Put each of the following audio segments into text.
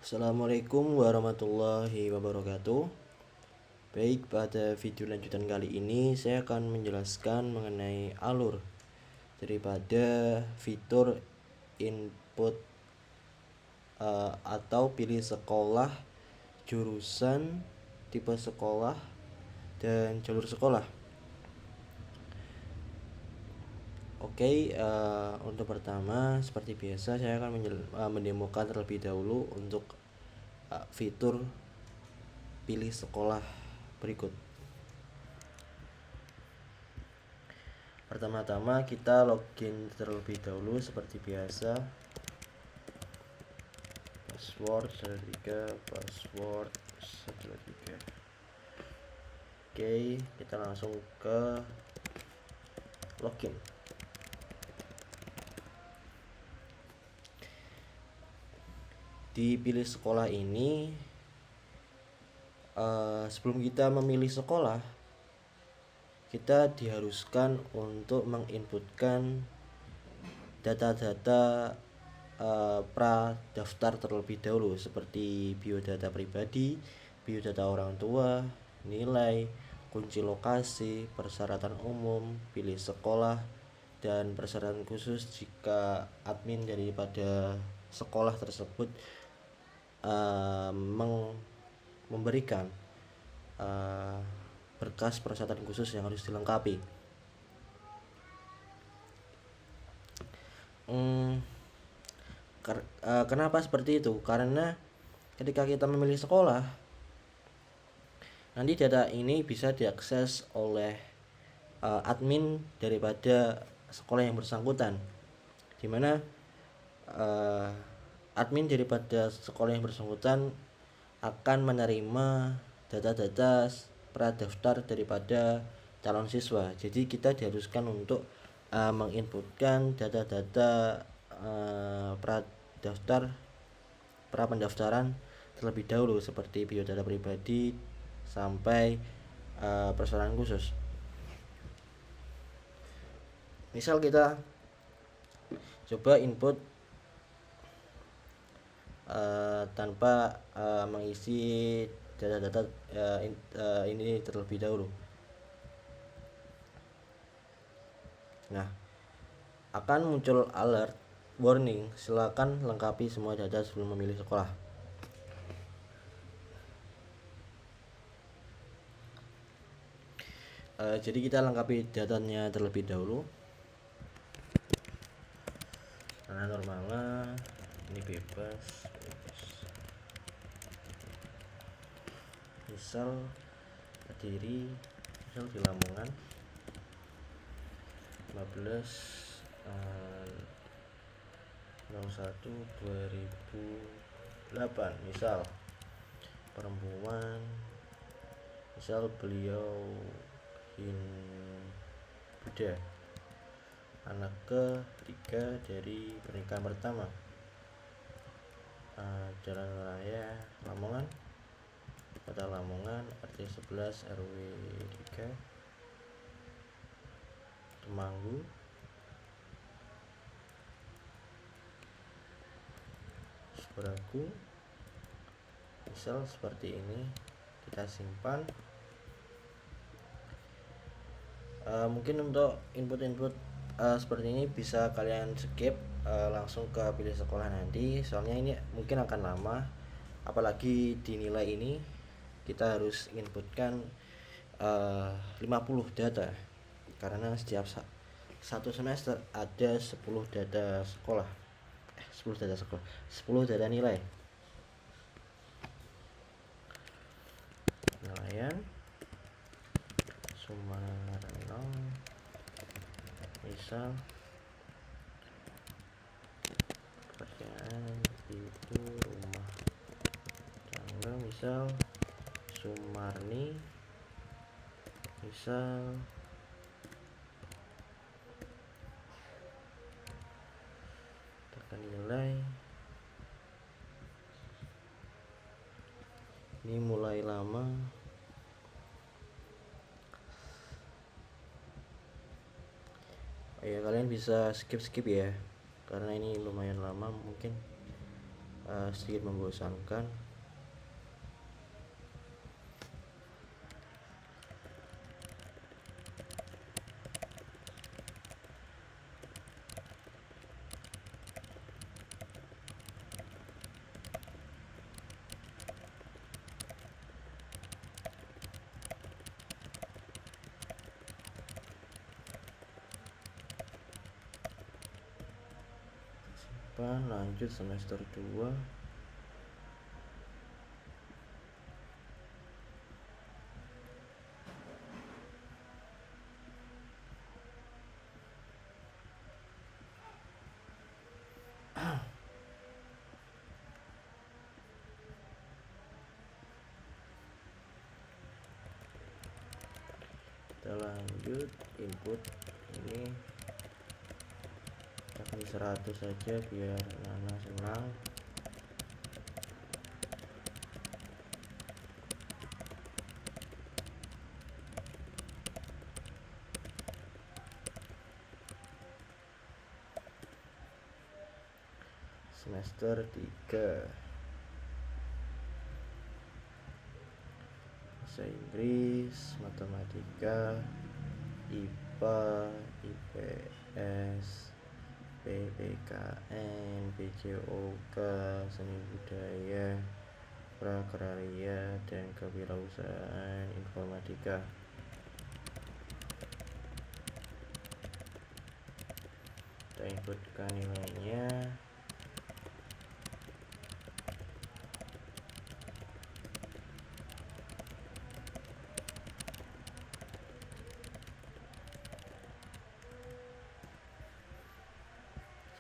Assalamualaikum warahmatullahi wabarakatuh. Baik, pada video lanjutan kali ini saya akan menjelaskan mengenai alur daripada fitur input atau pilih sekolah, jurusan, tipe sekolah, dan jalur sekolah. Oke, untuk pertama seperti biasa saya akan mendemokan terlebih dahulu untuk fitur pilih sekolah berikut. Pertama-tama kita login terlebih dahulu seperti biasa. Password 123, password 123. Oke, kita langsung ke login. Di pilih sekolah ini, sebelum kita memilih sekolah, kita diharuskan untuk menginputkan data-data pra daftar terlebih dahulu, seperti biodata pribadi, biodata orang tua, nilai, kunci lokasi, persyaratan umum, pilih sekolah, dan persyaratan khusus jika admin daripada sekolah tersebut memberikan berkas persyaratan khusus yang harus dilengkapi. Kenapa seperti itu? Karena ketika kita memilih sekolah, nanti data ini bisa diakses oleh admin daripada sekolah yang bersangkutan, dimana admin daripada sekolah yang bersangkutan akan menerima data-data pradaftar daripada calon siswa. Jadi kita diharuskan untuk menginputkan data-data pra pendaftaran terlebih dahulu, seperti biodata pribadi sampai persyaratan khusus. Misal kita coba input tanpa mengisi data-data ini terlebih dahulu. Nah, akan muncul alert warning, silakan lengkapi semua data sebelum memilih sekolah. Jadi kita lengkapi datanya terlebih dahulu. Nah, normalnya ini bebas. Misal Kediri, misal di Lamongan 15/01/2008. misal perempuan, misal beliau Buddha, anak ketiga dari pernikahan pertama, Jalan Raya Lamongan, Kota Lamongan, RT 11 RW 3 Temanggu, Suraku. Misal seperti ini, kita simpan. Mungkin untuk input seperti ini bisa kalian skip, langsung ke pilih sekolah nanti, soalnya ini mungkin akan lama, apalagi di nilai ini kita harus inputkan 50 data, karena setiap satu semester ada 10 data sekolah, 10 data nilai. Nilaian Sumarno, misal pekerjaan itu rumah tangga, misal Sumarni, misal tekan nilai. Ini mulai lama. Ya, kalian bisa skip ya, karena ini lumayan lama mungkin. sedikit membosankan. Lanjut semester 2. Kita lanjut input ini, kita kasih 100 saja biar Nana senang. Semester 3 bahasa Inggris, matematika, IPA, IPS, PPKN, PJOK, seni budaya, prakarya, dan kewirausahaan informatika. Kita inputkan nilainya.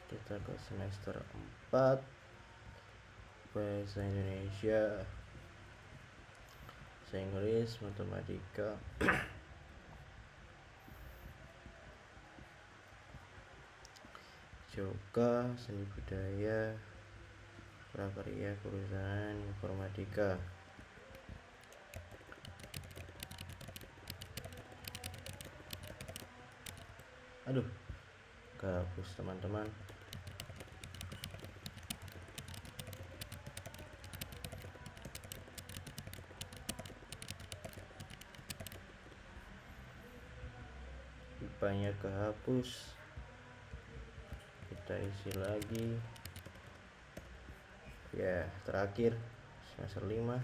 Kita ke semester 4 bahasa Indonesia, bahasa Inggris, matematika, Joka, seni budaya, prakarya, kewirausahaan informatika. Aduh, gabus teman-teman. IPA-nya kehapus. Kita isi lagi. Ya, terakhir semester 5.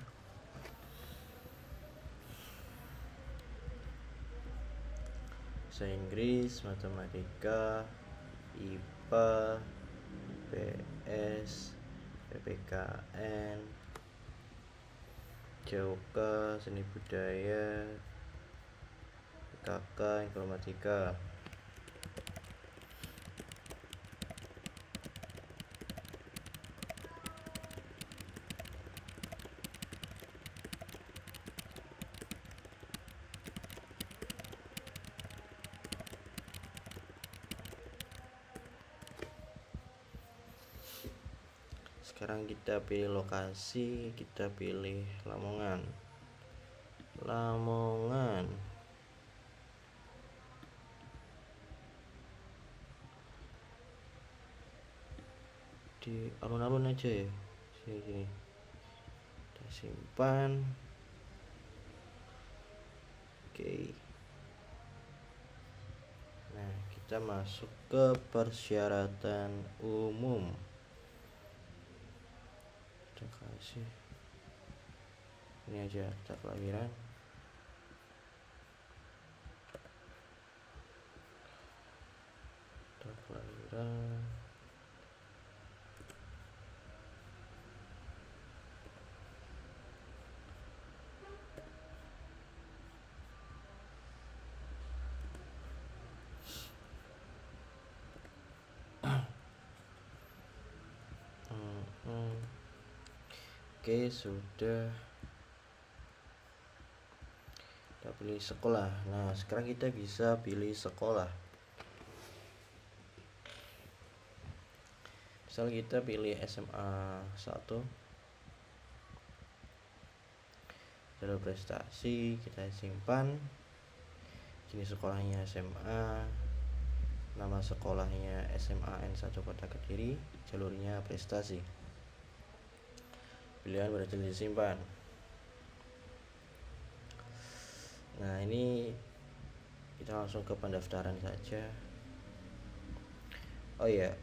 Bahasa Inggris, matematika, IPA, IPS, PPKN, JOK, seni budaya, PKK, informatika. Sekarang kita pilih lokasi, kita pilih Lamongan. Di alun-alun aja ya. Sini. Kita simpan. Oke. Nah, kita masuk ke persyaratan umum. Kita kasih ini aja, akta kelahiran. Akta kelahiran. Oke, sudah. Kita pilih sekolah. Nah, sekarang kita bisa pilih sekolah. Misal kita pilih SMA 1. Jalur prestasi, kita simpan. Jenis sekolahnya SMA. Nama sekolahnya SMA N1 Kota Kediri. Jalurnya prestasi. pilihan berhasil disimpan. Nah, ini kita langsung ke pendaftaran saja. Oh ya,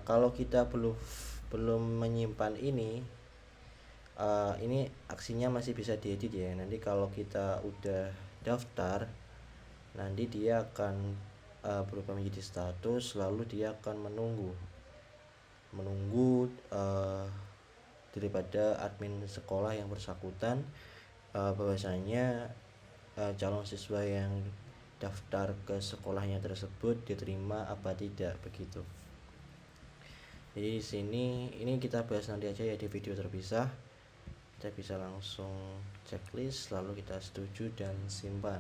kalau kita belum menyimpan ini aksinya masih bisa diedit ya. Nanti kalau kita udah daftar, nanti dia akan berubah menjadi status, lalu dia akan menunggu daripada admin sekolah yang bersangkutan bahwasanya calon siswa yang daftar ke sekolahnya tersebut diterima apa tidak, begitu. Jadi di sini ini kita bahas nanti aja ya di video terpisah. Kita bisa langsung checklist, lalu kita setuju dan simpan.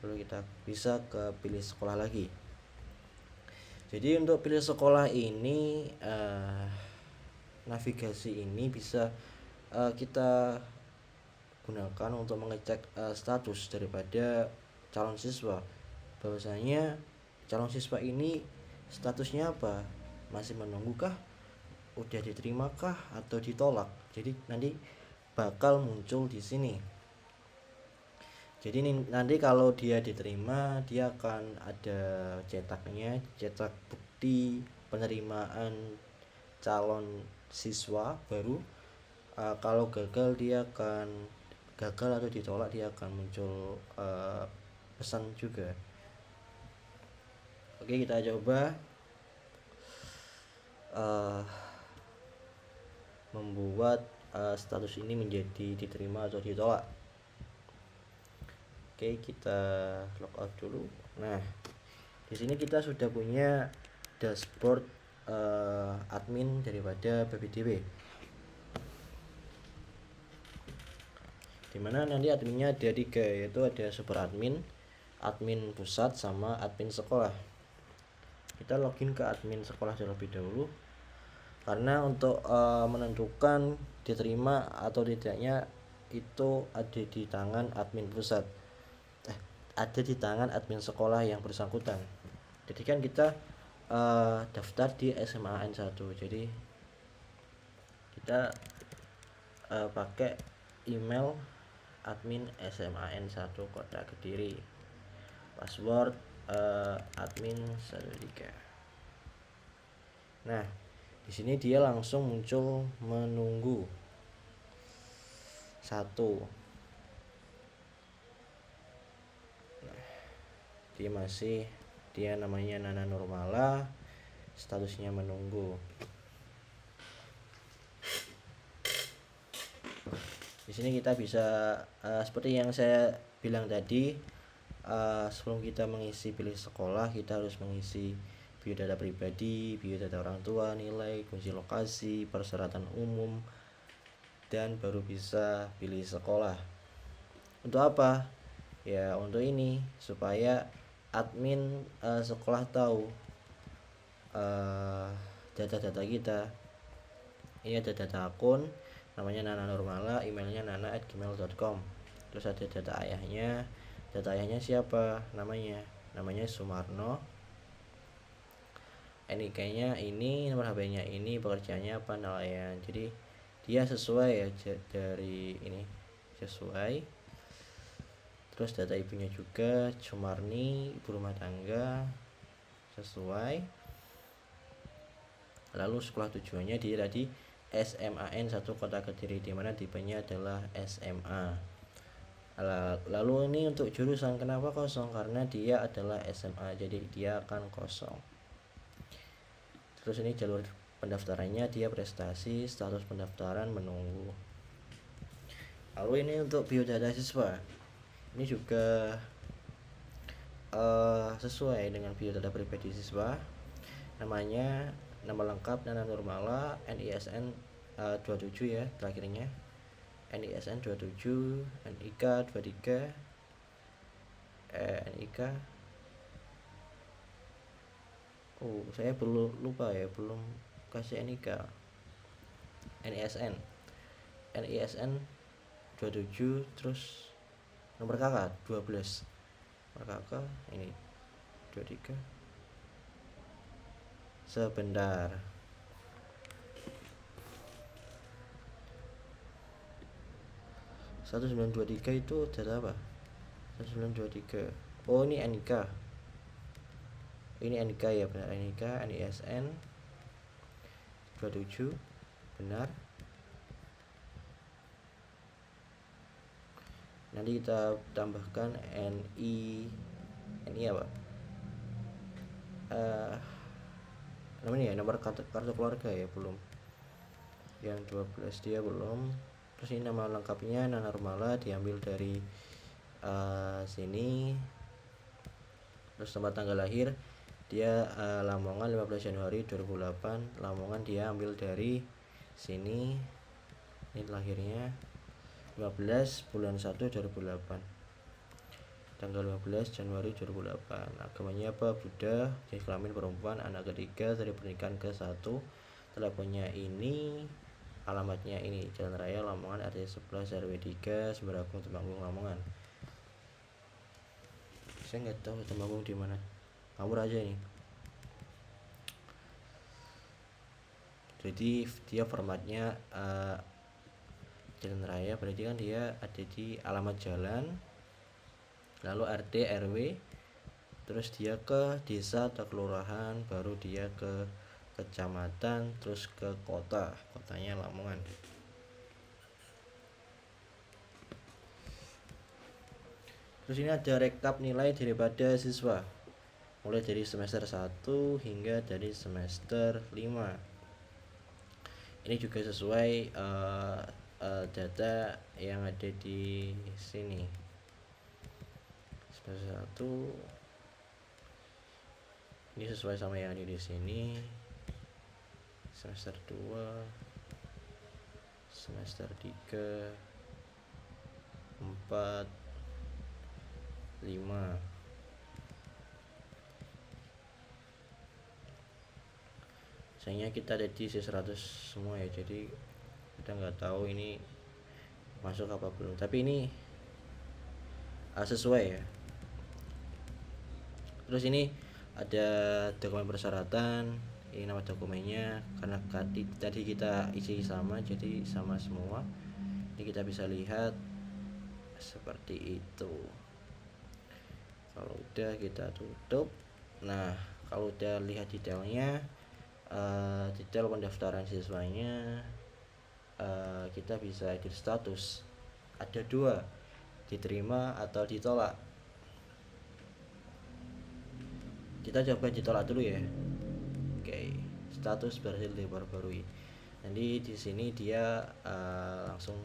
Lalu kita bisa ke pilih sekolah lagi. Jadi untuk pilih sekolah ini navigasi ini bisa kita gunakan untuk mengecek status daripada calon siswa, bahwasanya calon siswa ini statusnya apa, masih menunggukah, udah diterimakah, atau ditolak. Jadi nanti bakal muncul di sini. Jadi nanti kalau dia diterima, dia akan ada cetaknya, cetak bukti penerimaan calon siswa baru. Kalau gagal atau ditolak, dia akan muncul pesan juga. Oke, kita coba membuat status ini menjadi diterima atau ditolak. Oke, kita logout dulu. Nah, di sini kita sudah punya dashboard admin daripada PPDB, dimana nanti adminnya ada 3, yaitu ada super admin, admin pusat, sama admin sekolah. Kita login ke admin sekolah terlebih dahulu, karena untuk menentukan diterima atau tidaknya itu ada di tangan admin pusat, ada di tangan admin sekolah yang bersangkutan. Jadi kan kita daftar di SMAN 1, jadi kita pakai email admin SMAN 1 Kota Kediri, password admin 13. Nah, di sini dia langsung muncul menunggu 1. Dia namanya Nana Nurmala, statusnya menunggu. Di sini kita bisa seperti yang saya bilang tadi, sebelum kita mengisi pilih sekolah, kita harus mengisi biodata pribadi, biodata orang tua, nilai, kunci lokasi, persyaratan umum, dan baru bisa pilih sekolah. Untuk apa? Ya untuk ini, supaya admin sekolah tahu data-data kita. Ini ada data akun, namanya Nana Nurmala, emailnya nana@gmail.com. Terus ada data ayahnya. Data ayahnya siapa? Namanya Sumarno. NIK-nya ini, nomor HP-nya ini, pekerjaannya apa, nelayan. Jadi dia sesuai ya, dari ini sesuai. Terus data ibunya juga Sumarni, ibu rumah tangga, sesuai. Lalu sekolah tujuannya dia tadi SMAN 1 Kota Kediri, dimana tipenya adalah SMA. Lalu ini untuk jurusan, kenapa kosong? Karena dia adalah SMA, jadi dia akan kosong. Terus ini jalur pendaftarannya, dia prestasi, status pendaftaran menunggu. Lalu ini untuk biodata siswa, ini juga sesuai dengan biodata pribadi siswa. Namanya, nama lengkap Nana Nurmala, NISN 27 ya terakhirnya, NISN 27, NIK 23, NIK saya belum lupa ya, belum kasih NIK. NISN 27, terus nomor kakak 12, nomor kakak ini 23. Sebentar, 1923 itu data apa? 1923. Oh, ini NIK. Ini NIK ya, benar, NIK, NISN 27, benar. Nanti kita tambahkan NI apa? Namanya ya, nomor kartu keluarga ya, belum. Yang 12 dia belum. Terus ini nama lengkapnya Nana Rumala, diambil dari sini. Terus tempat tanggal lahir dia Lamongan 15 Januari 2008. Lamongan dia ambil dari sini. Ini lahirnya 15 bulan 1 2008. Tanggal 15 Januari 2008. Agamanya apa? Buddha. Jenis kelamin perempuan. Anak ketiga dari pernikahan ke-1. Teleponnya ini. Alamatnya ini, Jalan Raya Lamongan, RT 11 RW 3, Sembaragung, Temanggung, Lamongan. Saya nggak tahu Temanggung di mana. Ngawur aja ini. Jadi dia formatnya Jalan Raya, berarti kan dia ada di alamat jalan, lalu RT RW, terus dia ke desa atau kelurahan, baru dia ke kecamatan, terus ke kotanya Lamongan. Terus ini ada rekap nilai daripada siswa mulai dari semester 1 hingga dari semester 5. Ini juga sesuai data yang ada di sini. Semester 1 ini sesuai sama yang ada di sini. Semester 2, semester 3, 4, 5. Sayangnya kita ada di C100 semua ya, jadi kita nggak tahu ini masuk apa belum, tapi ini sesuai ya. Terus ini ada dokumen persyaratan, ini nama dokumennya, karena tadi kita isi sama, jadi sama semua. Ini kita bisa lihat seperti itu. Kalau udah kita tutup. Nah, kalau udah lihat detailnya, detail pendaftaran siswanya, kita bisa edit status. Ada 2, diterima atau ditolak. Kita coba ditolak dulu ya. Oke, status berhasil diperbarui. Nanti di sini dia langsung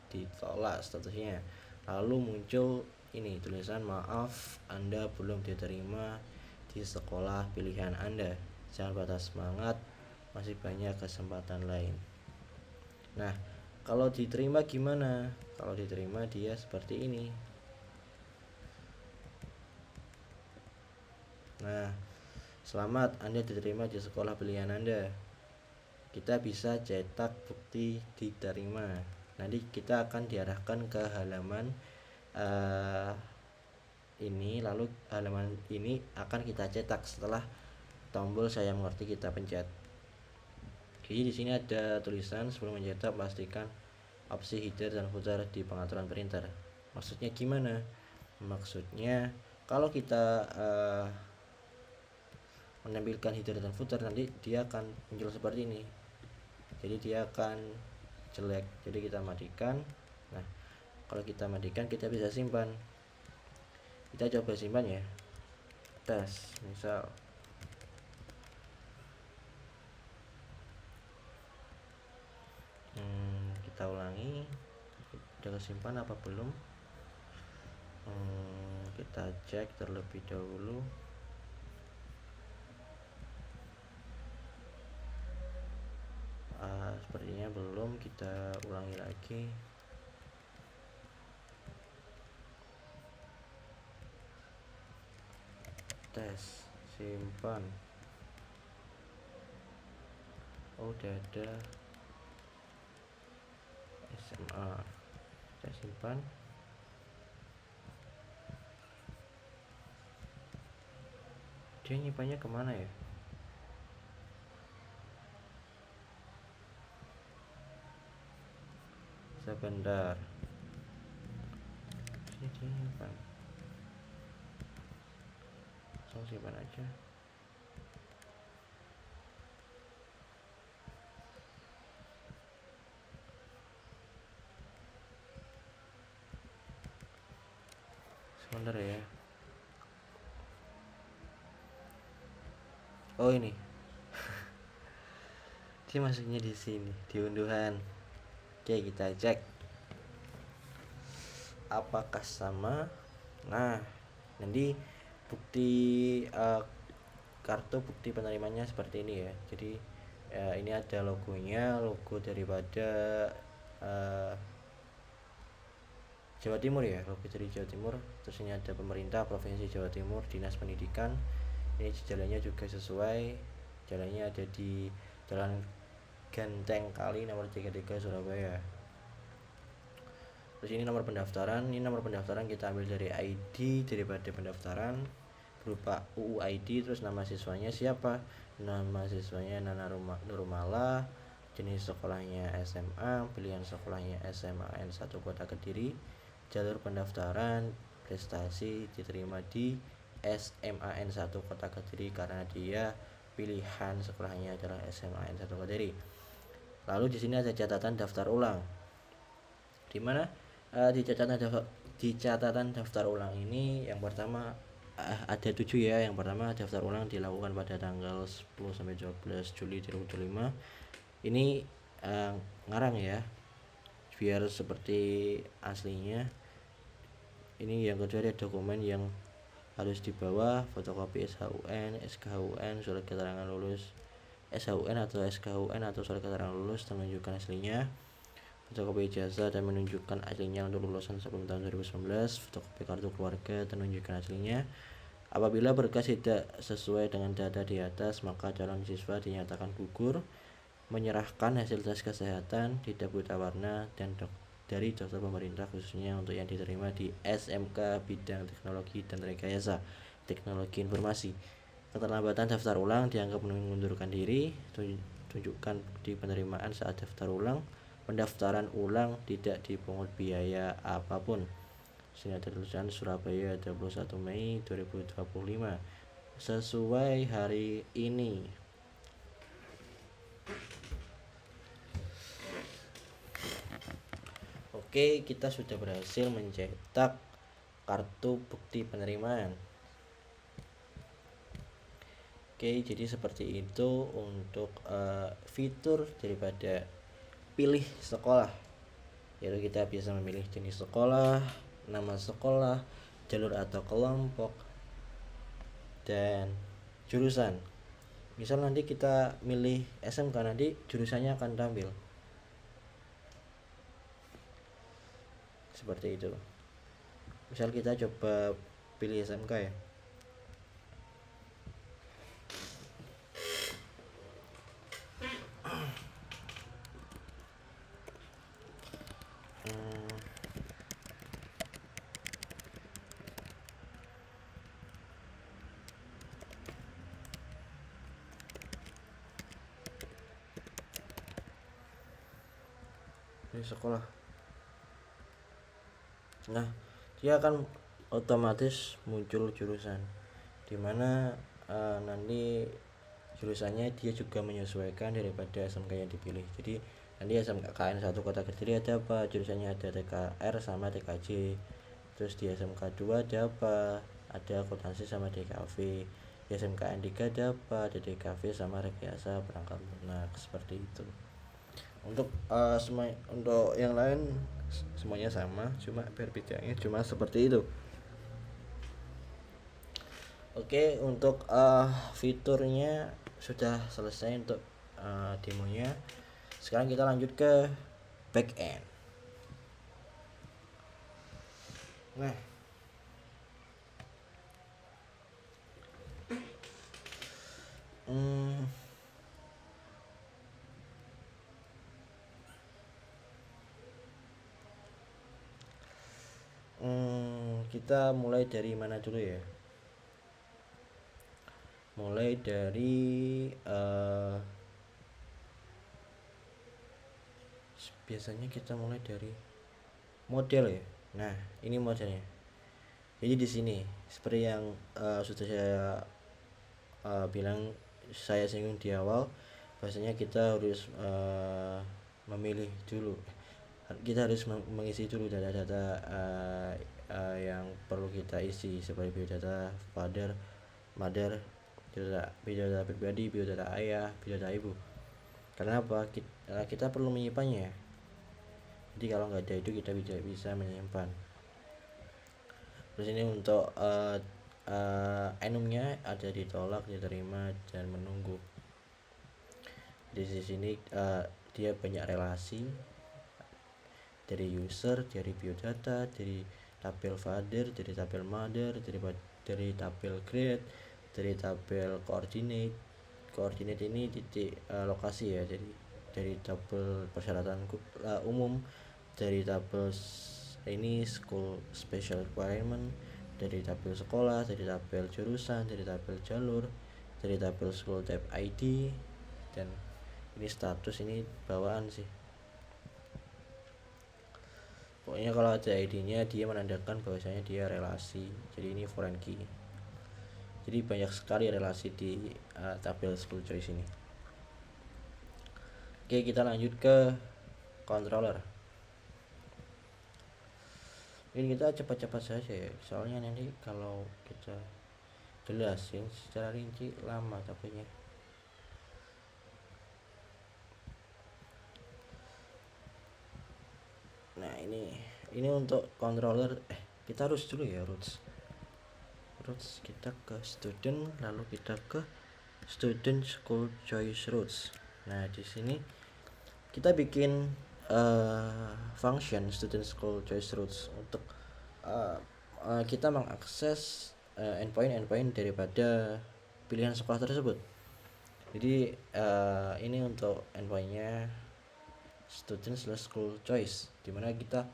ditolak statusnya. Lalu muncul ini tulisan, maaf Anda belum diterima di sekolah pilihan Anda. Jangan patah semangat, masih banyak kesempatan lain. Nah, kalau diterima gimana? Kalau diterima dia seperti ini. Nah, selamat, Anda diterima di sekolah pilihan Anda. Kita bisa cetak bukti diterima. Nanti kita akan diarahkan ke halaman ini, lalu halaman ini akan kita cetak setelah tombol saya mengerti kita pencet. Jadi di sini ada tulisan, sebelum mencetak pastikan opsi header dan footer di pengaturan printer. Maksudnya gimana? Maksudnya kalau kita menampilkan header dan footer, nanti dia akan muncul seperti ini. Jadi dia akan jelek. Jadi kita matikan. Nah, kalau kita matikan kita bisa simpan. Kita coba simpan ya. Tes, misal kita ulangi. Udah kesimpan apa belum? Kita cek terlebih dahulu. Sepertinya belum. Kita ulangi lagi. Tes, simpan. Oh, udah ada SMA. Saya simpan. Dia nyimpannya kemana ya? Sebentar. simpan, langsung simpan aja. Sebentar ya. Oh ini, dia masuknya di sini di unduhan. Oke, kita cek apakah sama. Nah, nanti bukti kartu bukti penerimanya seperti ini ya. Jadi ini ada logonya, logo daripada Jawa Timur ya, logo dari Jawa Timur. Terus ini ada pemerintah Provinsi Jawa Timur, Dinas Pendidikan. Ini jalannya juga sesuai. Jalannya ada di Jalan Genteng Kali nomor 33 Surabaya. Terus ini nomor pendaftaran. Ini nomor pendaftaran kita ambil dari ID daripada pendaftaran berupa UU ID. Terus nama siswanya siapa? Nama siswanya Nana Nurmala. Jenis sekolahnya SMA, pilihan sekolahnya SMA N1 Kota Kediri. Jalur pendaftaran prestasi diterima di SMA N1 Kota Kediri karena dia pilihan sekolahnya adalah SMA N1 Kediri. Lalu di sini ada catatan daftar ulang. Di mana di catatan daftar ulang ini yang pertama ada 7 ya. Yang pertama, daftar ulang dilakukan pada tanggal 10 sampai 12 Juli 2025. Ini ngarang ya, biar seperti aslinya. Ini yang kedua, ada dokumen yang harus dibawa: fotokopi SHUN, SKHUN, surat keterangan lulus SHUN atau SKHUN atau surat keterangan lulus dan menunjukkan aslinya, fotokopi ijazah dan menunjukkan aslinya untuk lulusan sebelum tahun 2019, fotokopi kartu keluarga dan menunjukkan aslinya. Apabila berkas tidak sesuai dengan data di atas, maka calon siswa dinyatakan gugur, menyerahkan hasil tes kesehatan tidak buta warna dan dari dokter pemerintah khususnya untuk yang diterima di SMK bidang teknologi dan rekayasa teknologi informasi. Keterlambatan daftar ulang dianggap mengundurkan diri. Tunjukkan bukti penerimaan saat daftar ulang. Pendaftaran ulang tidak dipungut biaya apapun. Sini ada tulisan Surabaya 21 Mei 2025 sesuai hari ini. Oke, kita sudah berhasil mencetak kartu bukti penerimaan. Oke, jadi seperti itu untuk fitur daripada pilih sekolah, yaitu kita bisa memilih jenis sekolah, nama sekolah, jalur atau kelompok, dan jurusan. Misal nanti kita milih SMK, nanti jurusannya akan tampil seperti itu. Misal kita coba pilih SMK ya. Ini sekolah. Nah, dia akan otomatis muncul jurusan, dimana nanti jurusannya dia juga menyesuaikan daripada SMK yang dipilih. Jadi nanti SMK KN 1 Kota Kediri ada apa jurusannya, ada TKR sama TKJ. Terus di SMK 2 ada apa, ada akuntansi sama DKV. Di SMKN 3 ada apa, ada DKV sama rekayasa perangkat lunak, seperti itu. Untuk untuk yang lain semuanya sama, cuma berbedanya cuma seperti itu. Oke, untuk fiturnya sudah selesai untuk demonya. Sekarang kita lanjut ke back end. Nah, kita mulai dari mana dulu ya? Mulai dari biasanya kita mulai dari model ya. Nah, ini modelnya. Jadi di sini seperti yang sudah saya bilang, saya singgung di awal, bahwasanya kita harus memilih dulu, kita harus mengisi dulu data-data yang perlu kita isi, seperti biodata father, mother, biodata pribadi, biodata ayah, biodata ibu. Karena apa? Kita perlu menyimpannya. Jadi kalau nggak ada itu kita tidak bisa menyimpan. Terus ini untuk enumnya ada ditolak, diterima, dan menunggu. Di sini dia banyak relasi dari user, dari biodata, dari tabel father, dari tabel mother, dari tabel grade, dari tabel coordinate. Coordinate ini titik lokasi ya, jadi dari tabel persyaratan umum, dari tabel ini school special requirement, dari tabel sekolah, dari tabel jurusan, dari tabel jalur, dari tabel school type ID, dan ini status, ini bawaan sih. Pokoknya kalau ada ID-nya dia menandakan bahwasanya dia relasi. Jadi ini foreign key. Jadi banyak sekali relasi di tabel school choice ini. Oke, kita lanjut ke controller. Ini kita cepat-cepat saja ya, soalnya nanti kalau kita jelasin secara rinci lama tapenya. Nah, ini untuk controller. Kita harus dulu ya roots kita ke student, lalu kita ke student school choice roots. Nah, di sini kita bikin function student school choice roots untuk kita mengakses endpoint daripada pilihan sekolah tersebut. Jadi ini untuk endpointnya student school choice, dimana kita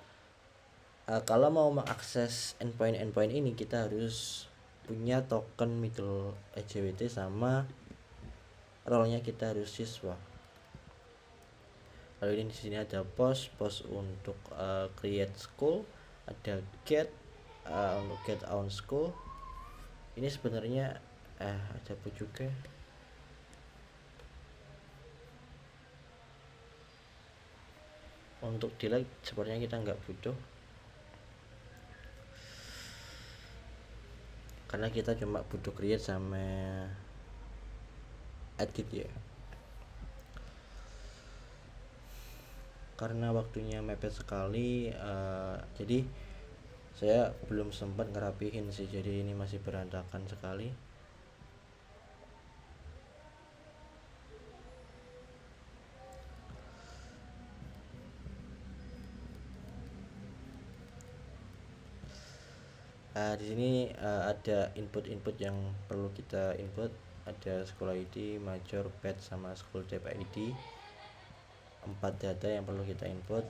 kalau mau mengakses endpoint ini kita harus punya token middle EJWT, sama role-nya kita harus siswa. Lalu ini di sini ada post untuk create school, ada get untuk get own school. Ini sebenarnya ada juga. Untuk delete sepertinya kita nggak butuh, karena kita cuma butuh create sama edit ya. Karena waktunya mepet sekali, jadi saya belum sempat ngerapihin sih, jadi ini masih berantakan sekali. Di sini ada input yang perlu kita input, ada school ID, major, batch, sama school type ID. 4 data yang perlu kita input,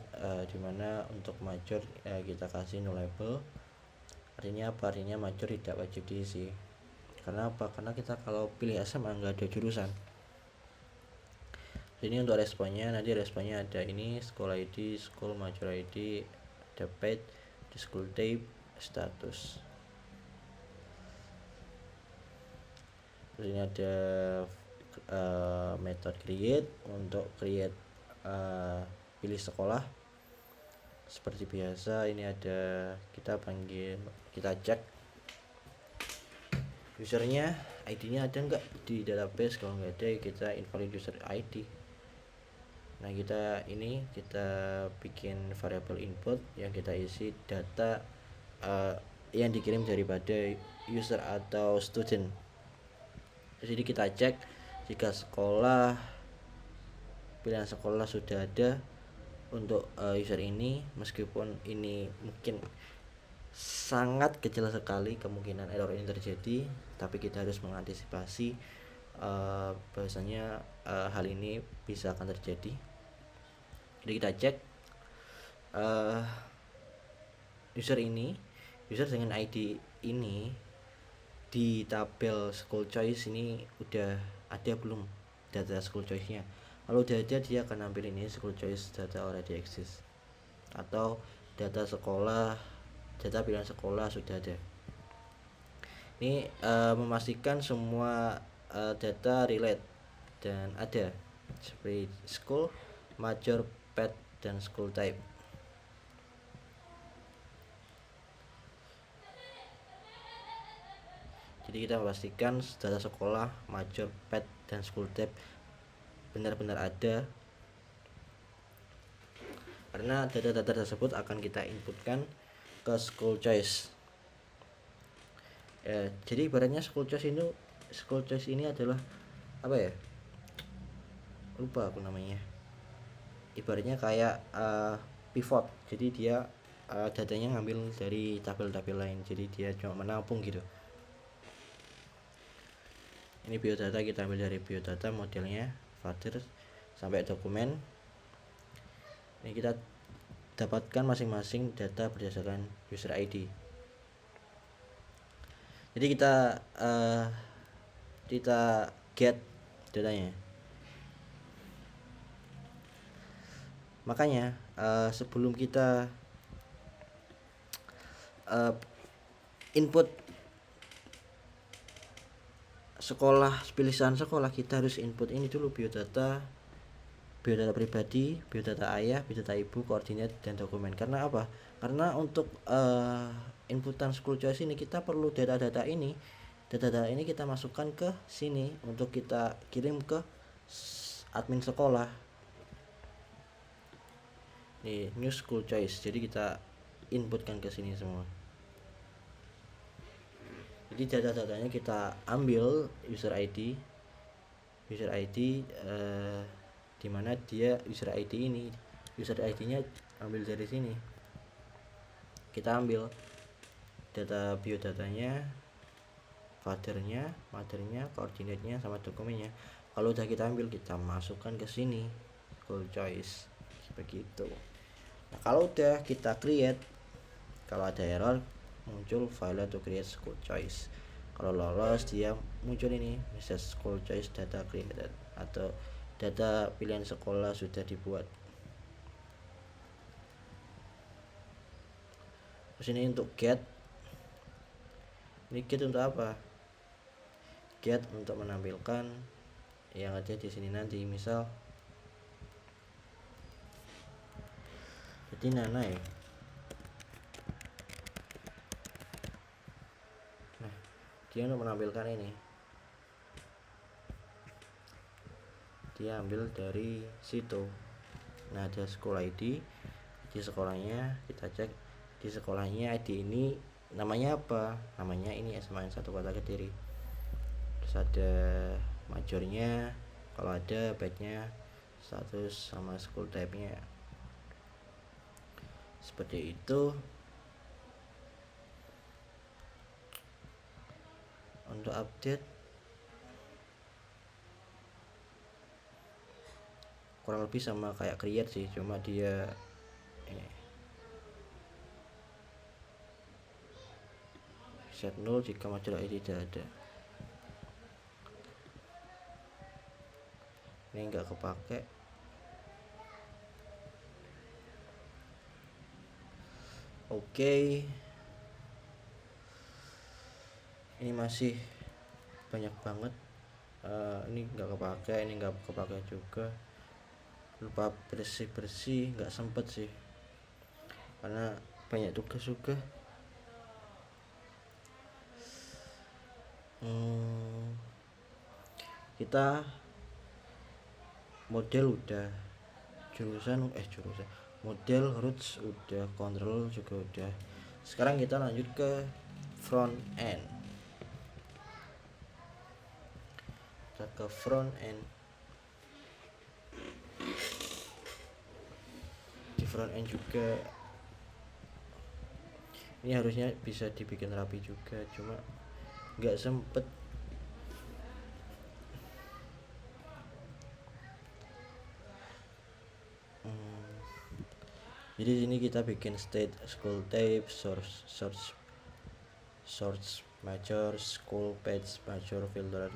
dimana untuk major kita kasih nullable. Artinya apa? Artinya major tidak wajib diisi. Karena apa? Karena kita kalau pilih SMA nggak ada jurusan. Ini untuk responnya, nanti responnya ada ini school ID, school major ID, ada page, di school type, status. Terus ini ada method create untuk create pilih sekolah. Seperti biasa ini ada, kita cek usernya, ID-nya ada nggak di database. Kalau nggak ada kita invalid user ID. Nah, kita bikin variable input yang kita isi data yang dikirim daripada user atau student. Jadi kita cek jika pilihan sekolah sudah ada untuk user ini, meskipun ini mungkin sangat kecil sekali kemungkinan error ini terjadi, tapi kita harus mengantisipasi bahwasanya hal ini bisa akan terjadi. Jadi kita cek user dengan ID ini di tabel school choice ini udah ada belum data school choice-nya. Kalau udah ada, dia akan ambil ini school choice data already exist, atau data sekolah data pilihan sekolah sudah ada. Ini memastikan semua data relate dan ada seperti school, major, pet, dan school type. Jadi kita memastikan data sekolah, major, pet, dan school type benar-benar ada, karena data-data tersebut akan kita inputkan ke school choice. Jadi ibaratnya school choice ini adalah apa ya, lupa aku namanya, ibaratnya kayak pivot. Jadi dia datanya ngambil dari tabel-tabel lain, jadi dia cuma menampung gitu. Ini biodata, kita ambil dari biodata modelnya father sampai dokumen. Ini kita dapatkan masing-masing data berdasarkan user ID. Jadi kita get datanya. Makanya sebelum kita input sekolah, pilihan sekolah, kita harus input ini dulu, biodata pribadi, biodata ayah, biodata ibu, koordinat, dan dokumen. Karena apa? Karena untuk inputan school choice ini kita perlu data-data ini kita masukkan ke sini untuk kita kirim ke admin sekolah. Nih, new school choice. Jadi kita inputkan ke sini semua. Jadi data-datanya kita ambil user ID di mana dia user ID-nya ambil dari sini. Kita ambil data biodatanya, fathernya, mothernya, koordinatnya, sama dokumennya. Kalau udah kita ambil, kita masukkan ke sini school choice begitu. Nah, kalau udah kita create, kalau ada error muncul failure to create school choice. Kalau lolos, dia muncul ini message school choice data created atau data pilihan sekolah sudah dibuat. Terus ini untuk get. Ini get untuk apa? Get untuk menampilkan yang ada di sini nanti. Misal jadi Nana ya. Nah, dia untuk menampilkan ini, dia ambil dari situ. Nah, ada school ID di sekolahnya, kita cek di sekolahnya ID ini namanya apa, namanya ini SMAN 1 Kota Kediri. Terus ada majornya, kalau ada petnya, status, sama school type-nya seperti itu. Untuk update kurang lebih sama kayak create sih, cuma dia set 0 jika major ID tidak ada. Ini enggak kepake. Oke. Ini masih banyak banget. Ini enggak kepake, ini enggak kepake juga. Lupa bersih enggak sempet sih, karena banyak tugas juga. Kita model udah, jurusan model, roots udah, control juga udah. Sekarang kita lanjut ke front end. Kita ke front end. Di front end juga ini harusnya bisa dibikin rapi juga, cuma nggak sempet. Jadi sini kita bikin state, school type, source major, school page major, filter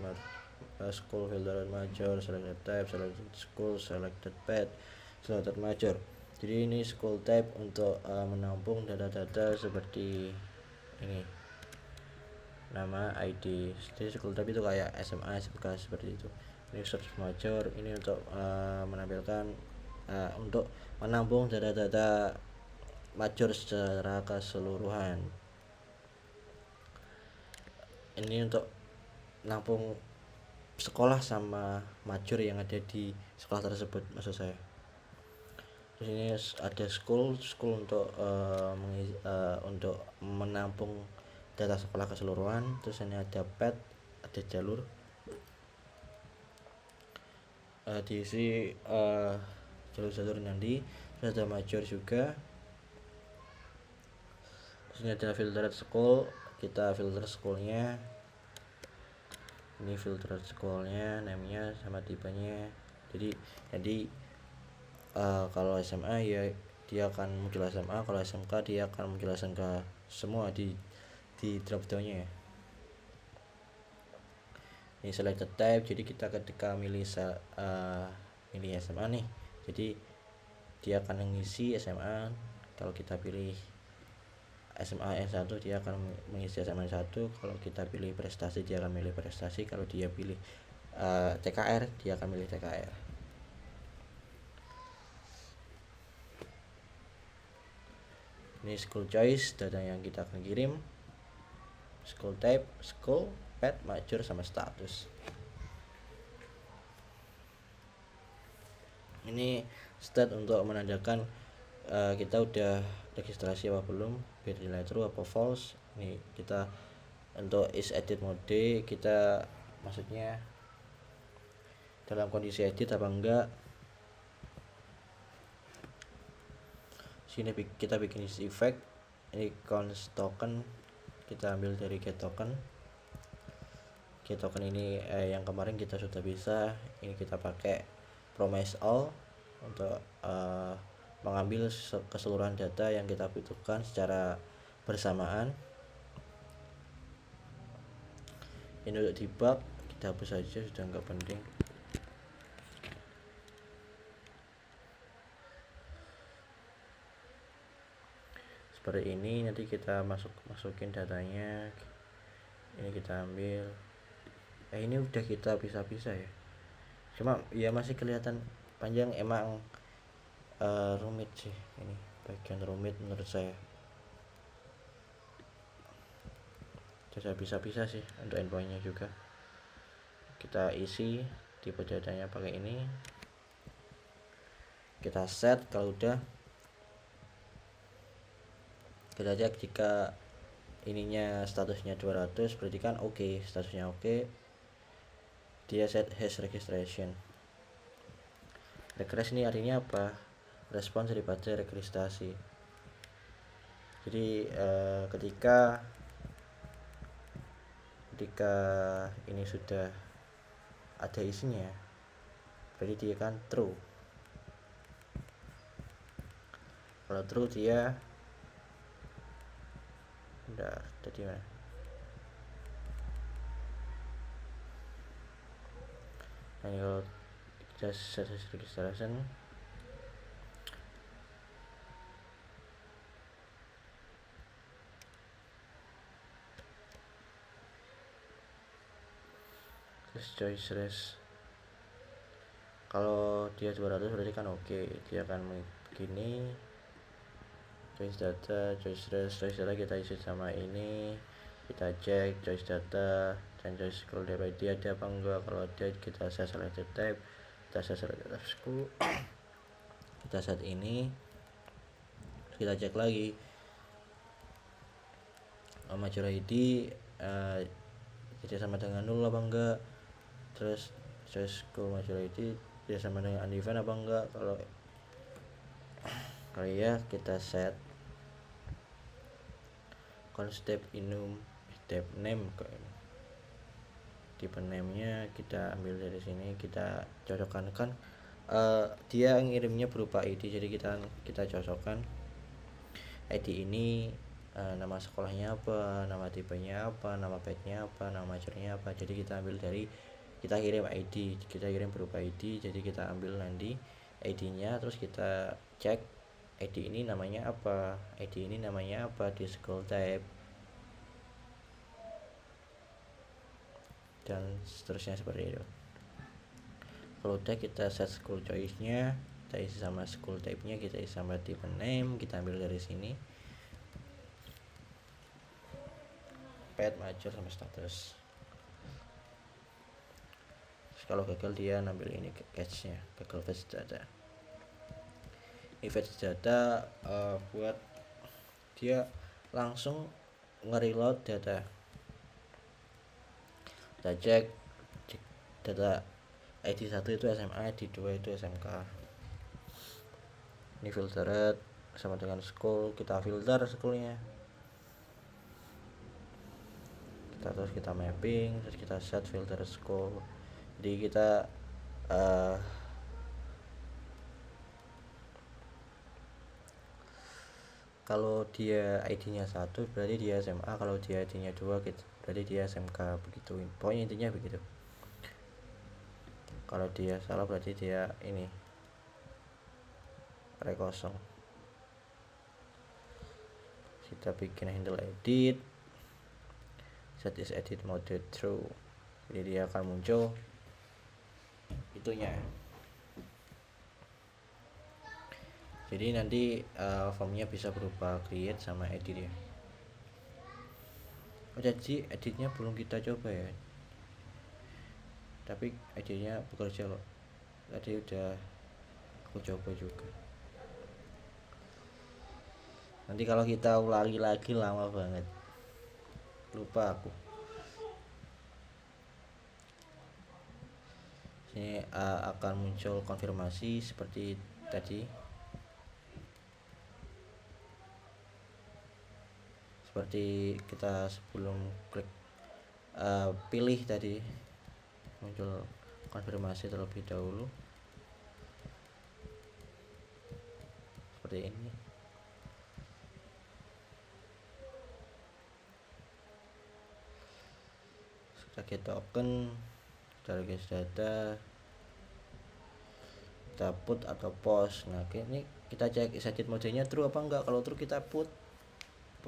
school filter major, selected type, selected school, selected page, selected major. Jadi ini school type untuk menampung data-data seperti ini, nama, ID. Jadi school type itu kayak SMA, SMK seperti itu. Ini search major, ini untuk menampilkan untuk menampung data-data major secara keseluruhan. Ini untuk nampung sekolah sama major yang ada di sekolah tersebut, maksud saya. Di sini ada school untuk untuk menampung data sekolah keseluruhan. Terus ini ada path, ada jalur, diisi jalur-jalur nanti. Terus ada major juga. Terus ini ada filtered school, kita filter schoolnya. Ini filtered schoolnya, namanya sama tipenya. Jadi kalau SMA ya dia akan muncul SMA, kalau SMK dia akan menjelaskan ke semua di drop downnya. Ini selected type, jadi kita ketika milih SMA nih, jadi dia akan mengisi SMA. Kalau kita pilih SMA S1 dia akan mengisi SMA S1, kalau kita pilih prestasi dia akan milih prestasi, kalau dia pilih TKR dia akan milih TKR. Ini school choice, data yang kita akan kirim, school type, school, path, major, sama status. Ini stat untuk menandakan kita udah registrasi apa belum, biar nilai true apa false. Ini kita untuk is edit mode, kita maksudnya dalam kondisi edit apa enggak. Sini kita bikin is effect. Ini const token kita ambil dari get token. Get token ini yang kemarin kita sudah bisa. Ini kita pakai promise all untuk mengambil keseluruhan data yang kita butuhkan secara bersamaan. Ini untuk debug kita hapus saja, sudah nggak penting. Seperti ini, nanti kita masukin datanya. Ini kita ambil. Ini udah kita bisa ya, cuma ya masih kelihatan panjang, emang rumit sih, ini bagian rumit menurut saya. Saya bisa sih untuk endpointnya juga. Kita isi tipe datanya pakai ini, kita set. Kalau udah kita cek, jika ininya statusnya 200 berarti kan oke, statusnya oke. Dia set hash registration. Regress ini artinya apa? Respons daripada registrasi. Jadi ketika ini sudah ada isinya berarti dia kan true. Kalau true dia udah tadi mana? Nah, ini kalau kita set registration, terus choice rest, kalau dia 200 berarti kan oke. Dia akan begini, choice data, choice data kita isi sama ini, kita cek choice data dan choice scroll DPID ada apa enggak. Kalau ada kita set selected type, kita set selected type school, kita set ini, kita cek lagi major ID jadi sama dengan 0 apa enggak. Terus choice school major ID dia sama dengan undefined apa enggak. Kalau ya kita set constep enum step name, tipe name-nya kita ambil dari sini, kita cocokkan kan dia ngirimnya berupa ID, jadi kita cocokkan ID ini nama sekolahnya apa, nama tipenya apa, nama path-nya apa, nama majornya apa. Jadi kita ambil dari, kita kirim ID, kita kirim berupa ID, jadi kita ambil nanti ID-nya, terus kita cek ID ini namanya apa, ID ini namanya apa di school type, dan seterusnya seperti itu. Kalau udah kita set school choice nya, kita isi sama school type nya, kita isi sama type name, kita ambil dari sini pet major sama status. Terus kalau gagal dia ambil ini cache nya, gagal fetch data. Ini fetch data buat dia langsung nge-reload data. Kita cek data ID 1 itu SMA, ID 2 itu SMK. Ini filtered sama dengan school, kita filter schoolnya, terus kita mapping, terus kita set filter school. Jadi kita kalau dia ID-nya 1 berarti dia SMA, kalau dia ID-nya 2 berarti dia SMK, begitu. Pokoknya intinya begitu. Kalau dia salah berarti dia ini array kosong. Kita bikin handle edit, set is edit mode true, jadi dia akan muncul itunya. Jadi nanti formnya bisa berupa create sama edit ya. Jadi editnya belum kita coba ya, tapi editnya bekerja loh, tadi udah aku coba juga. Nanti kalau kita ulangi lagi lama banget, lupa aku. Ini akan muncul konfirmasi seperti tadi, seperti kita sebelum klik pilih tadi, muncul konfirmasi terlebih dahulu seperti ini. Target token, target data, kita put atau post. Nah ini kita cek edit modenya true apa enggak. Kalau true kita put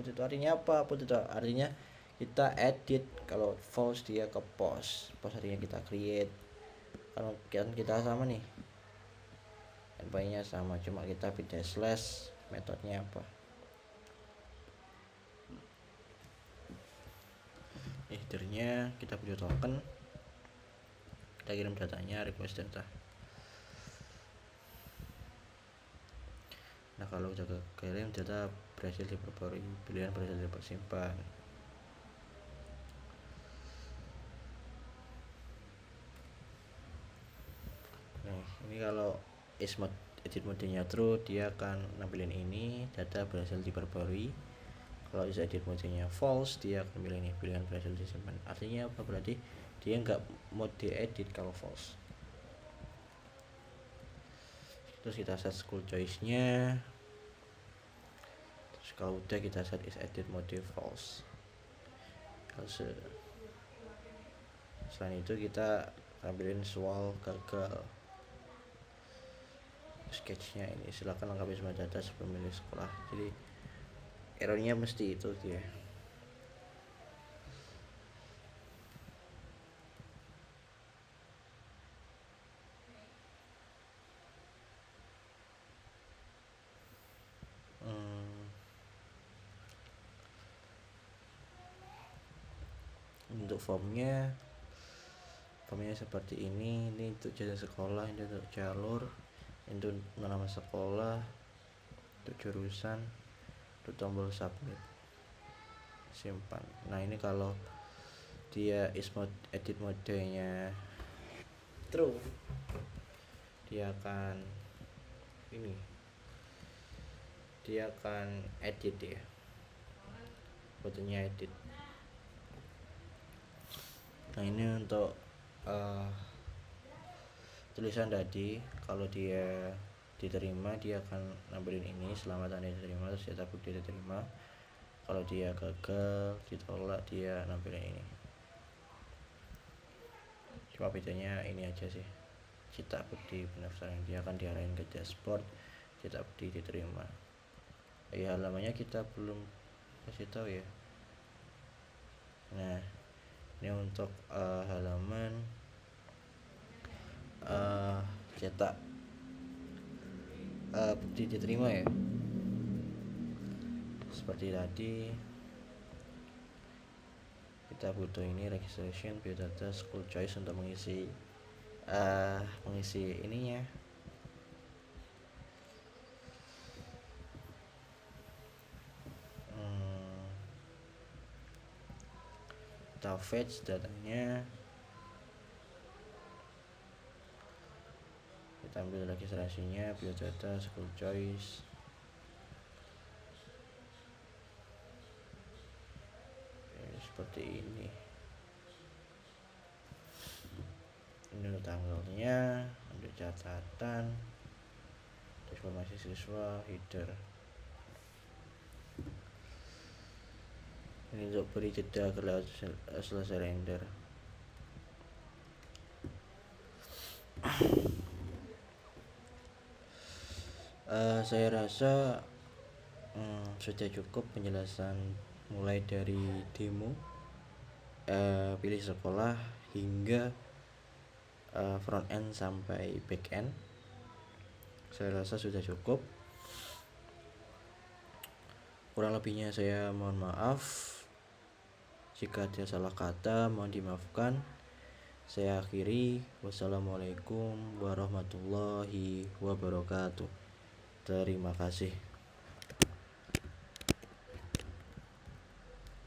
itu artinya apa? Put itu artinya kita edit, kalau false dia ke post artinya kita create. Kalau kita sama nih, endpointnya sama, cuma kita beda slash, metodenya apa. Headernya kita butuh token, kita kirim datanya, request data. Nah kalau udah kirim data berhasil diperbarui, pilihan berhasil disimpan. Nah ini kalau is mode, edit modenya true, dia akan nampilin ini, data berhasil diperbarui. Kalau is edit modenya false, dia akan pilih ini, pilihan berhasil disimpan. Artinya apa? Berarti dia nggak mode diedit kalau false. Terus kita set school choice nya, terus kalau udah kita set is edit mode false. Selain itu kita ambilin soal gagal. Sketchnya ini silakan lengkapi semua data sebelum memilih sekolah. Jadi errornya mesti itu dia. Untuk formnya seperti ini untuk jasa sekolah, ini untuk jalur, ini untuk nama sekolah, untuk jurusan, untuk tombol submit, simpan. Nah ini kalau dia is mode, edit modenya true, dia akan ini, dia akan edit ya, buttonnya edit. Nah ini untuk tulisan tadi, kalau dia diterima dia akan nampilin ini, selamat Anda diterima, terus cetak bukti diterima. Kalau dia gagal, ditolak, dia nampilin ini. Cuma bedanya ini aja sih, cetak bukti pendaftaran, dia akan diarahin ke dashboard cetak bukti diterima. Ya halamannya kita belum kasih tahu ya. Nah ini untuk halaman cetak bukti diterima ya. Seperti tadi kita butuh ini registration biodata school choice untuk mengisi ininya. Kita fetch datanya, kita ambil registrasinya biodata school choice. Seperti ini untuk tanggalnya, untuk catatan, informasi siswa, header. Ini untuk beri jeda kalau selesai render. Saya rasa sudah cukup penjelasan mulai dari demo, pilih sekolah hingga front end sampai back end. Saya rasa sudah cukup. Kurang lebihnya saya mohon maaf. Jika ada salah kata mohon dimaafkan. Saya akhiri. Wassalamualaikum warahmatullahi wabarakatuh. Terima kasih.